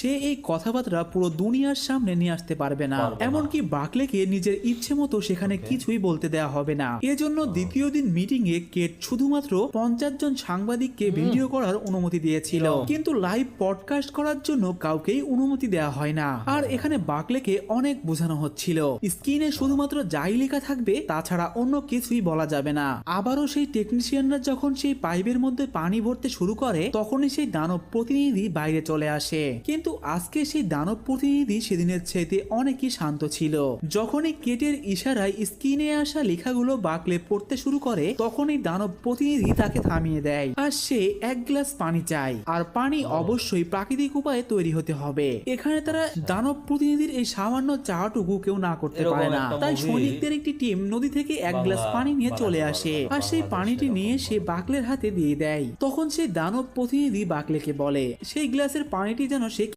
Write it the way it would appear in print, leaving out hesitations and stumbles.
সে এই কথাবার্তা পুরো দুনিয়ার সামনে নিয়ে আসতে পারবে না। এমনকি বাকলেকে নিজের ইচ্ছে মতো সেখানে কিছুই বলতে দেওয়া হবে না। এজন্য দ্বিতীয় দিন মিটিং এ কেট শুধুমাত্র 50 জন সাংবাদিককে ভিডিও করার অনুমতি দিয়েছিল, কিন্তু লাইভ পডকাস্ট করার জন্য কাউকেই অনুমতি দেওয়া হয় না। আর এখানে বাকলেকে অনেক বোঝানো হচ্ছিল স্ক্রিনে শুধুমাত্র যাই লেখা থাকবে, তাছাড়া অন্য কিছুই বলা যাবে না। আবারও সেই টেকনিশিয়ানরা যখন সেই পাইপের মধ্যে পানি ভরতে শুরু করে, তখনই সেই দানব প্রতিনিধি বাইরে চলে আসে। কিন্তু আজকে সেই দানব প্রতিনিধি সেদিনের চাইতে অনেকই শান্ত ছিল। যখনই কেটের ইশারায় স্ক্রিনে আসা লেখাগুলো বাকলে পড়তে শুরু করে, তখনই দানব প্রতিনিধি তাকে থামিয়ে দেয় আর সে এক গ্লাস পানি চায়। আর পানি অবশ্যই প্রাকৃতিক উপায়ে তৈরি হতে হবে। এখানে তারা দানব প্রতিনিধির এই সামান্য চাওয়াটুকু কেউ না করতে পারে না। তাই সৈনিকদের একটি টিম নদী থেকে এক গ্লাস পানি নিয়ে চলে আসে আর সেই পানিটি নিয়ে সে বাকলের হাতে দিয়ে দেয়। তখন সেই দানব প্রতিনিধি বাকলেকে বলে সেই গ্লাসের পানিটি যেন সে